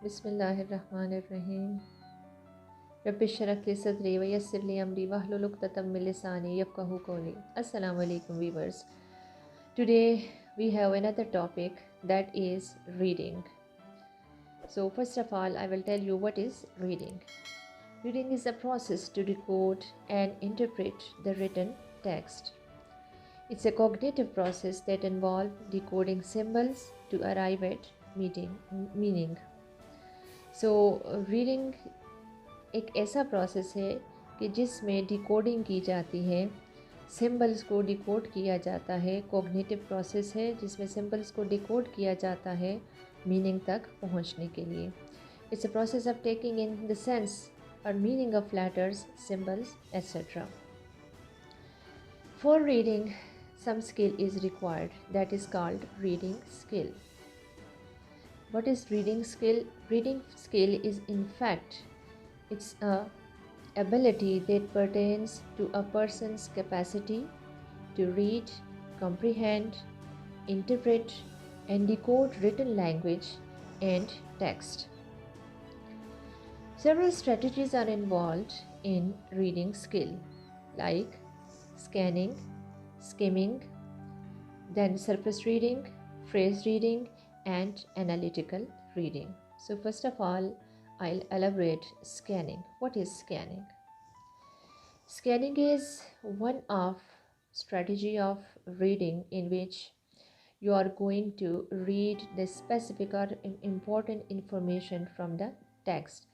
बिस्मिल्लाहिर्रहमानिर्रहीम। रब्बिश्रह ली सदरी व यस्सिर ली अमरी वहलुल उक़्दतम मिन लिसानी यफ़क़हू क़ौली। Assalamu alaikum viewers. Today we have another topic, that is reading. So first of all, I will tell you what is reading. Reading is a process to decode and interpret the written text. It's a cognitive process that involves decoding symbols to arrive at meaning. So reading एक ऐसा process है कि जिसमें decoding की जाती है, symbols को decode किया जाता है। कॉग्निटिव प्रोसेस है जिसमें सिंबल्स को डिकोड किया जाता है मीनिंग तक पहुंचने के लिए। It's a process of taking in the sense और meaning of letters, symbols etcetera. For reading some skill is required, that is called reading skill. What is reading skill? Reading skill is in fact it's a ability that pertains to a person's capacity to read, comprehend, interpret and decode written language and text. Several strategies are involved in reading skill, like scanning, skimming, then surface reading, phrase reading and analytical reading. So first of all, I'll elaborate scanning. What is scanning? Scanning is one of strategy of reading in which you are going to read the specific or important information from the text.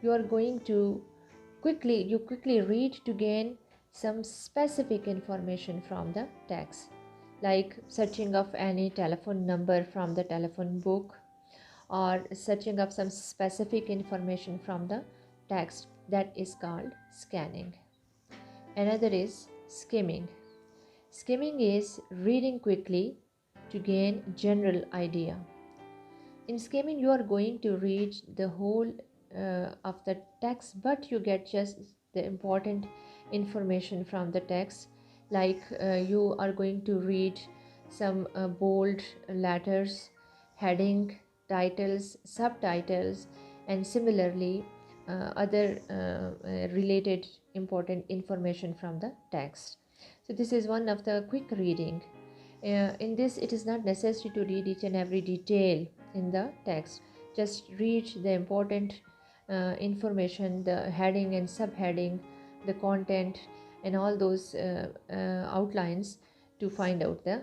You are going to quickly read to gain some specific information from the text, like searching of any telephone number from the telephone book or searching of some specific information from the text. That is called scanning. Another is skimming. Skimming is reading quickly to gain general idea. In skimming, you are going to read the whole of the text, but you get just the important information from the text, like you are going to read some bold letters, heading, titles, subtitles and similarly other related important information from the text. So this is one of the quick reading. In this, it is not necessary to read each and every detail in the text. Just read the important information, the heading and subheading, the content and all those outlines to find out the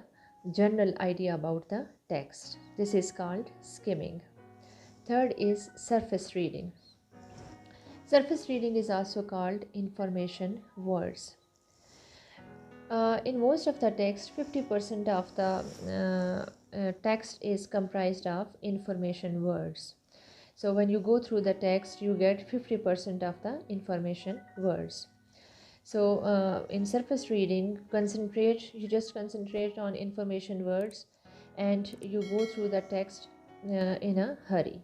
general idea about the text. This is called skimming. Third is surface reading. Surface reading is also called information words. In most of the text, 50% of the text is comprised of information words. So when you go through the text, you get 50% of the information words. So in surface reading, you just concentrate on information words and you go through the text in a hurry.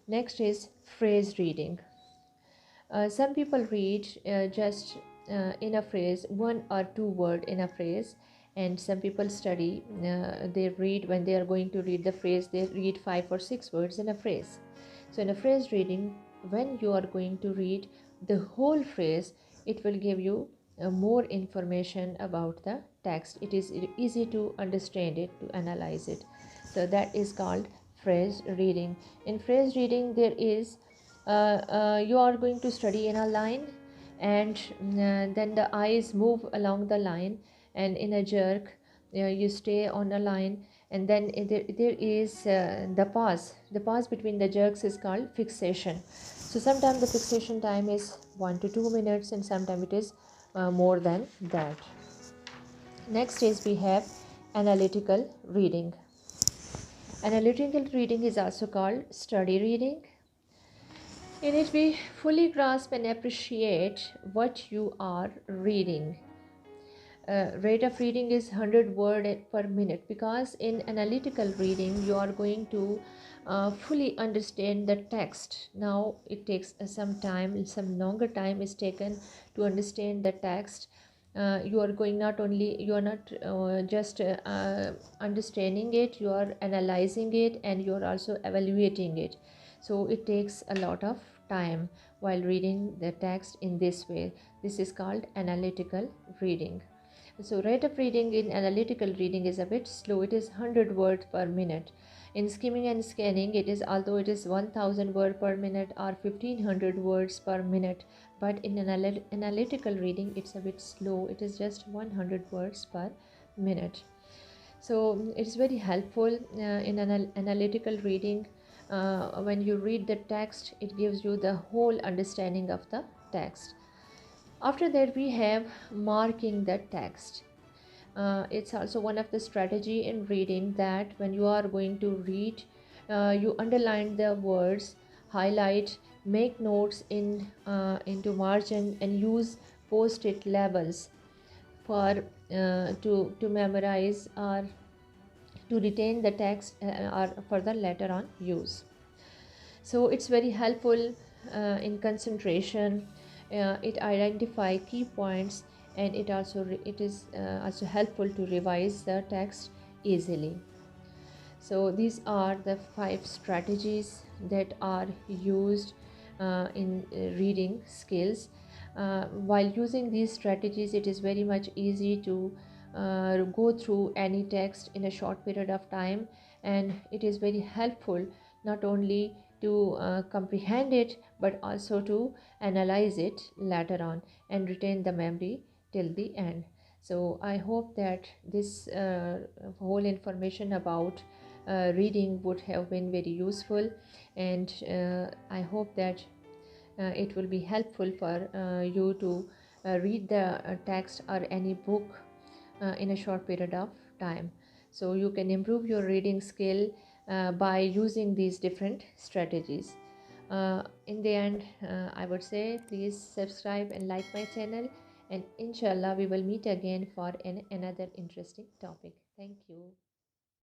Next is phrase reading. Some people read just in a phrase, one or two words in a phrase, and some people study, they read, when they are going to read the phrase, they read 5 or 6 words in a phrase. So in a phrase reading, when you are going to read the whole phrase, it will give you more information about the text. It is easy to understand it, to analyze it. So that is called phrase reading. In phrase reading, there is you are going to study in a line, and then the eyes move along the line, and in a jerk you stay on a line, and then there is the pause between the jerks is called fixation. So sometimes the fixation time is 1 to 2 minutes and sometimes it is more than that. Next is we have analytical reading. Analytical reading is also called study reading. In it, we fully grasp and appreciate what you are reading. Rate of reading is 100 words per minute, because in analytical reading, you are going to fully understand the text. Now, it takes some time, some longer time is taken to understand the text. You are not just understanding it, you are analyzing it and you are also evaluating it. so it takes a lot of time while reading the text in this way. This is called analytical reading. So rate of reading in analytical reading is a bit slow. It is 100 words per minute. In skimming and scanning, it is, although it is 1000 word per minute or 1500 words per minute, but in analytical reading, it's a bit slow. It is just 100 words per minute. So it's very helpful in analytical reading. When you read the text, it gives you the whole understanding of the text. After that, we have marking the text. It's also one of the strategy in reading, that when you are going to read, you underline the words, highlight, make notes in into margin, and use post-it labels for to memorize or to retain the text or further later on use. So it's very helpful in concentration. It identify key points, and it is also helpful to revise the text easily. So these are the 5 strategies that are used in reading skills. While using these strategies, it is very much easy to go through any text in a short period of time, and it is very helpful not only to comprehend it, but also to analyze it later on and retain the memory till the end. So I hope that this whole information about reading would have been very useful, and I hope that it will be helpful for you to read the text or any book in a short period of time. So you can improve your reading skill by using these different strategies. In the end, I would say please subscribe and like my channel, and inshallah we will meet again for another interesting topic. Thank you.